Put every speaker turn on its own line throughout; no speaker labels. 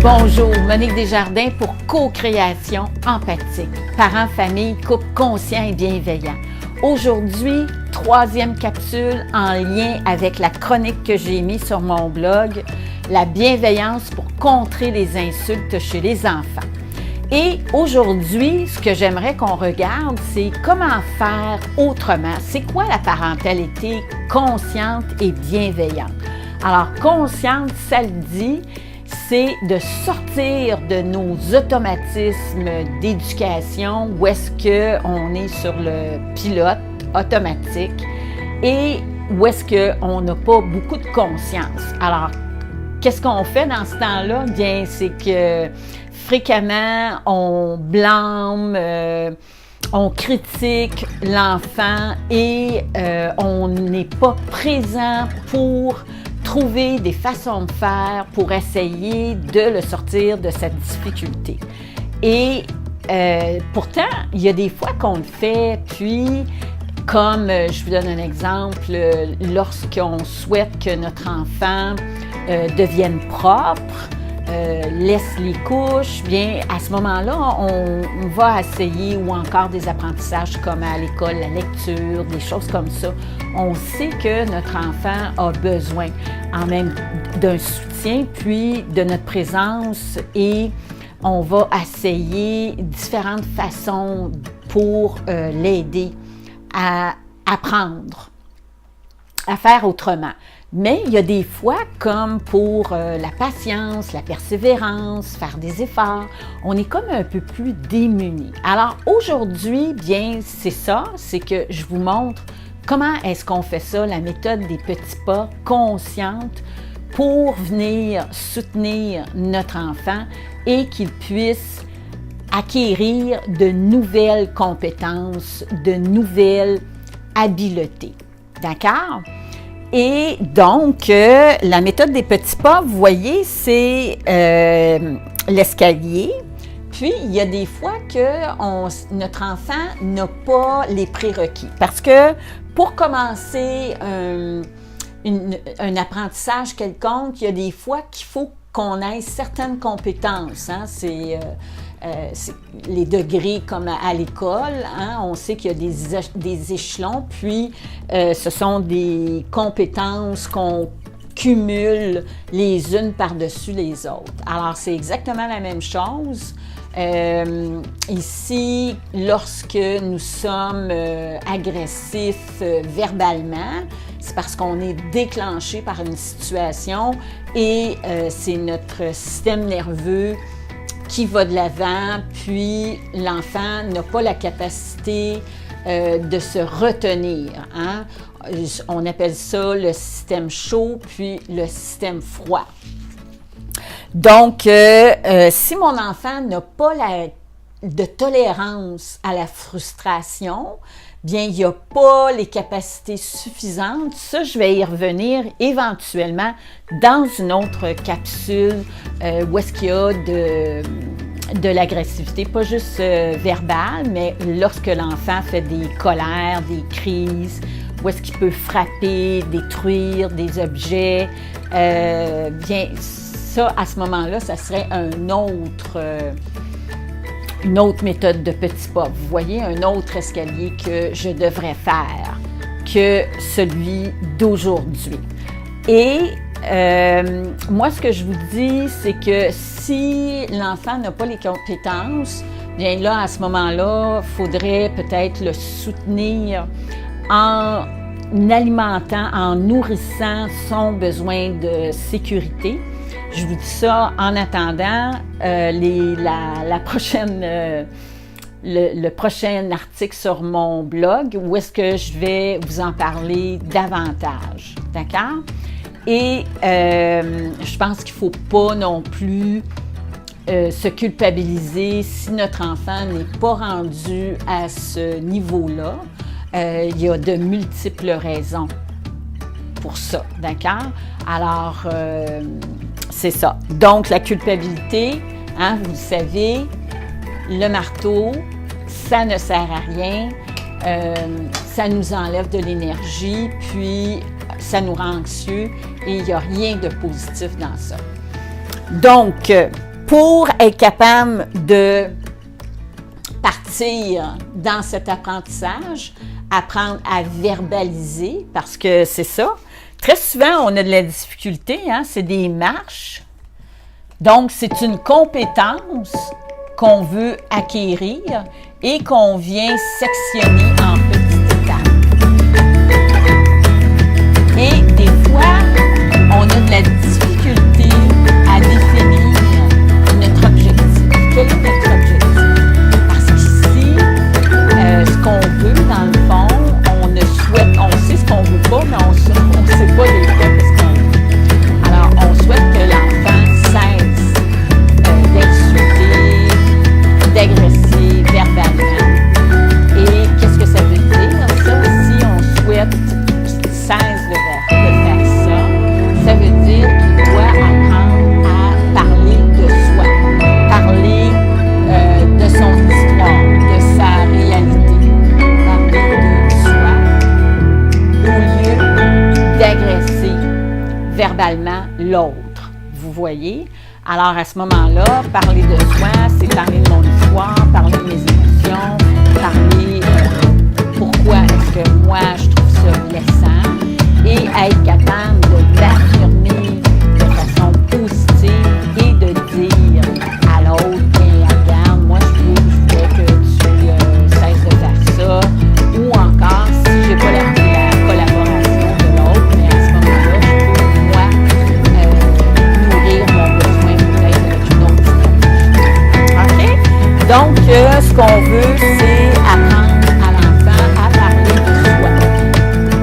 Bonjour, Monique Desjardins pour Co-création empathique. Parents, famille, couple conscient et bienveillant. Aujourd'hui, 3e capsule en lien avec la chronique que j'ai mise sur mon blog, la bienveillance pour contrer les insultes chez les enfants. Et aujourd'hui, ce que j'aimerais qu'on regarde, c'est comment faire autrement. C'est quoi la parentalité consciente et bienveillante? Alors, consciente, ça le dit, c'est de sortir de nos automatismes d'éducation où est-ce qu'on est sur le pilote automatique et où est-ce qu'on n'a pas beaucoup de conscience. Alors, qu'est-ce qu'on fait dans ce temps-là? Bien, c'est que fréquemment, on blâme, on critique l'enfant et on n'est pas présent pour trouver des façons de faire pour essayer de le sortir de cette difficulté. Et pourtant, il y a des fois qu'on le fait, puis comme je vous donne un exemple, lorsqu'on souhaite que notre enfant devienne propre, laisse les couches, bien à ce moment-là, on va essayer, ou encore des apprentissages comme à l'école, la lecture, des choses comme ça. On sait que notre enfant a besoin en même d'un soutien, puis de notre présence, et on va essayer différentes façons pour l'aider à apprendre, à faire autrement. Mais il y a des fois, comme pour la patience, la persévérance, faire des efforts, on est comme un peu plus démunis. Alors aujourd'hui, bien, c'est ça, c'est que je vous montre comment est-ce qu'on fait ça, la méthode des petits pas consciente pour venir soutenir notre enfant et qu'il puisse acquérir de nouvelles compétences, de nouvelles habiletés. D'accord? Et donc, la méthode des petits pas, vous voyez, c'est l'escalier. Puis, il y a des fois que notre enfant n'a pas les prérequis. Parce que pour commencer un apprentissage quelconque, il y a des fois qu'il faut qu'on ait certaines compétences. Hein? C'est les degrés comme à l'école, hein? On sait qu'il y a des échelons, puis ce sont des compétences qu'on cumule les unes par-dessus les autres. Alors, c'est exactement la même chose. Ici, lorsque nous sommes agressifs verbalement, c'est parce qu'on est déclenché par une situation et c'est notre système nerveux qui va de l'avant, puis l'enfant n'a pas la capacité de se retenir. Hein? On appelle ça le système chaud, puis le système froid. Donc, si mon enfant n'a pas de tolérance à la frustration, bien, il n'y a pas les capacités suffisantes. Ça, je vais y revenir éventuellement dans une autre capsule où est-ce qu'il y a de l'agressivité, pas juste verbale, mais lorsque l'enfant fait des colères, des crises, où est-ce qu'il peut frapper, détruire des objets, bien, ça, à ce moment-là, ça serait une autre méthode de petits pas. Vous voyez, un autre escalier que je devrais faire que celui d'aujourd'hui. Et moi, ce que je vous dis, c'est que si l'enfant n'a pas les compétences, bien là, à ce moment-là, il faudrait peut-être le soutenir en alimentant, en nourrissant son besoin de sécurité. Je vous dis ça en attendant le prochain article sur mon blog où est-ce que je vais vous en parler davantage. D'accord? Et je pense qu'il ne faut pas non plus se culpabiliser si notre enfant n'est pas rendu à ce niveau-là. Il y a de multiples raisons pour ça. D'accord? Alors, c'est ça. Donc, la culpabilité, hein, vous le savez, le marteau, ça ne sert à rien, ça nous enlève de l'énergie, puis ça nous rend anxieux et il n'y a rien de positif dans ça. Donc, pour être capable de partir dans cet apprentissage, apprendre à verbaliser, parce que c'est ça. Très souvent, on a de la difficulté, hein, c'est des marches. Donc, c'est une compétence qu'on veut acquérir et qu'on vient sectionner en petites étapes. Et des fois, on a de la difficulté à définir notre objectif. Quel est notre objectif? Parce qu'ici, ce qu'on veut, dans le fond, on sait ce qu'on veut pas, mais on ne sait pas des fois ce qu'on veut. Alors, on souhaite que l'enfant cesse d'insulter, d'agresser verbalement. Et qu'est-ce que ça veut dire, ça? Si on souhaite qu'il cesse de faire ça, ça veut dire qu'il doit apprendre à parler de soi, parler de son histoire, de sa réalité, parler de soi, au lieu d'agresser verbalement l'autre. Vous voyez? Alors, à ce moment-là, parler de soi, c'est parler de mon histoire, parler de mes émotions, parler pourquoi est-ce que moi, je trouve ça blessant, et être capable d'affirmer de façon positive et de dire à l'autre, bien, regarde, moi, je voudrais que tu cesses de faire ça, ou encore, si je n'ai pas la collaboration de l'autre, mais à ce moment-là, je peux, moi, nourrir mon besoin peut-être avec une autre stratégie. OK? Donc, ce qu'on veut, c'est apprendre à l'enfant à parler de soi.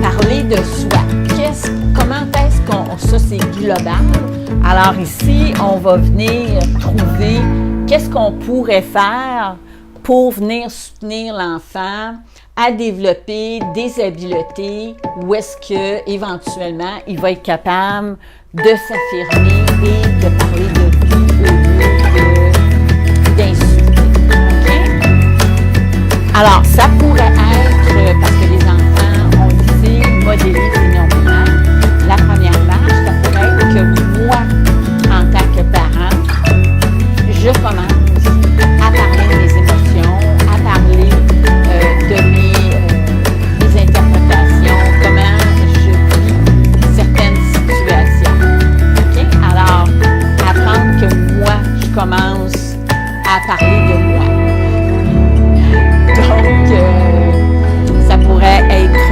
Parler de soi. Comment est-ce qu'on... Ça, c'est global. Alors ici, on va venir trouver qu'est-ce qu'on pourrait faire pour venir soutenir l'enfant à développer des habiletés où est-ce que éventuellement il va être capable de s'affirmer et de parler de lui au lieu d'insulter. OK? Alors, ça pourrait être, parce que les enfants, on le sait, modélisent énormément. La première marche, ça pourrait être que moi, en tant que parent, je commence à parler de mes émotions, à parler de mes interprétations, comment je vis certaines situations. OK? Alors, apprendre que moi, je commence à parler de moi. Donc, ça pourrait être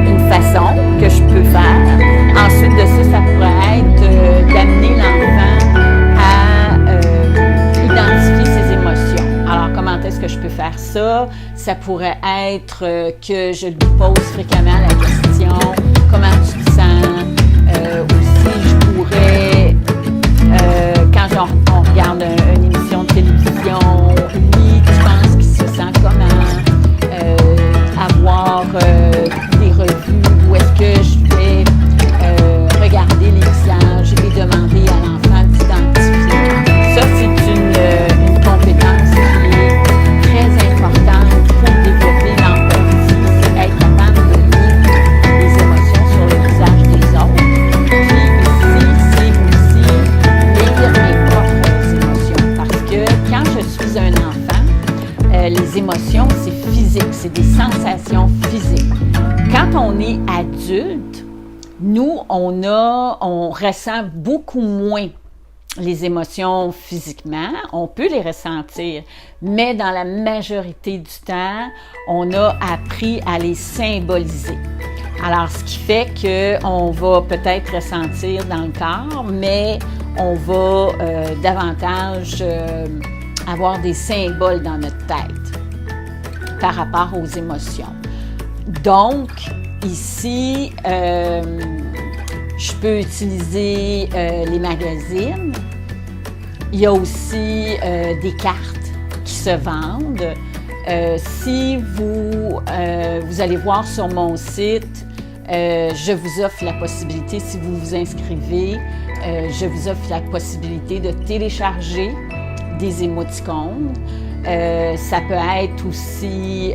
une façon que je peux faire. Ensuite de ça, ça pourrait être d'amener l'enfant à identifier ses émotions. Alors, comment est-ce que je peux faire ça? Ça pourrait être que je lui pose fréquemment la question « Comment tu te sens? » Aussi, je pourrais, quand on regarde une émission de télévision, lui, tu penses qu'il se sent comment? Avoir des revues où est-ce que je vais regarder les visages et demander à l'enfant d'identifier. Ça, c'est une compétence qui est très importante pour développer l'empathie. C'est être capable de lire les émotions sur le visage des autres. Puis ici, c'est aussi lire mes propres émotions. Parce que quand je suis un enfant, les émotions, c'est physique, c'est des sensations physiques. Quand on est adulte, nous, on ressent beaucoup moins les émotions physiquement. On peut les ressentir, mais dans la majorité du temps, on a appris à les symboliser. Alors, ce qui fait qu'on va peut-être ressentir dans le corps, mais on va davantage avoir des symboles dans notre tête par rapport aux émotions. Donc, ici, je peux utiliser les magazines. Il y a aussi des cartes qui se vendent. Si vous allez voir sur mon site, je vous offre la possibilité, si vous vous inscrivez, je vous offre la possibilité de télécharger des émoticônes. Ça peut être aussi,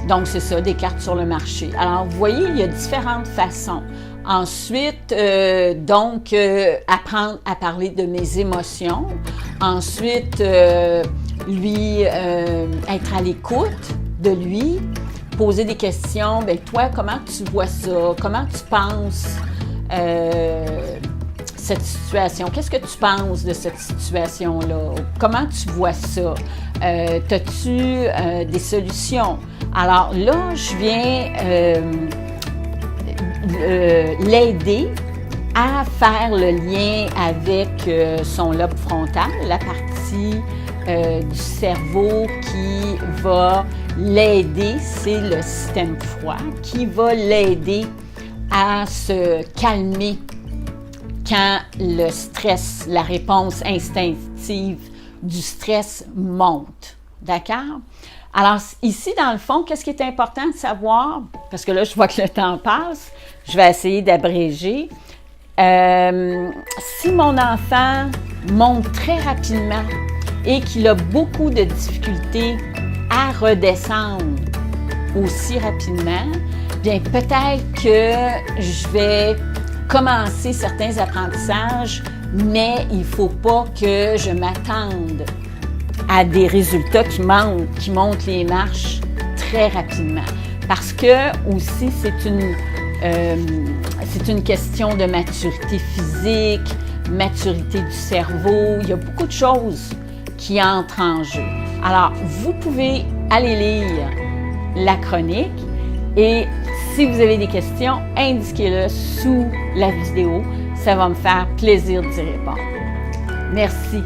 donc c'est ça, des cartes sur le marché. Alors, vous voyez, il y a différentes façons. Ensuite, apprendre à parler de mes émotions. Ensuite, être à l'écoute de lui, poser des questions. Bien, toi, comment tu vois ça? Comment tu penses cette situation? Qu'est-ce que tu penses de cette situation-là? Comment tu vois ça? As-tu des solutions? Alors là, je viens l'aider à faire le lien avec son lobe frontal, la partie du cerveau qui va l'aider, c'est le système froid, qui va l'aider à se calmer quand le stress, la réponse instinctive du stress monte. D'accord? Alors, ici, dans le fond, qu'est-ce qui est important de savoir? Parce que là, je vois que le temps passe. Je vais essayer d'abréger. Si mon enfant monte très rapidement et qu'il a beaucoup de difficultés à redescendre aussi rapidement, bien peut-être que je vais commencer certains apprentissages, mais il ne faut pas que je m'attende à des résultats qui montent les marches très rapidement. Parce que aussi, c'est une question de maturité physique, maturité du cerveau. Il y a beaucoup de choses qui entrent en jeu. Alors, vous pouvez aller lire la chronique et si vous avez des questions, indiquez-le sous la vidéo. Ça va me faire plaisir d'y répondre. Merci.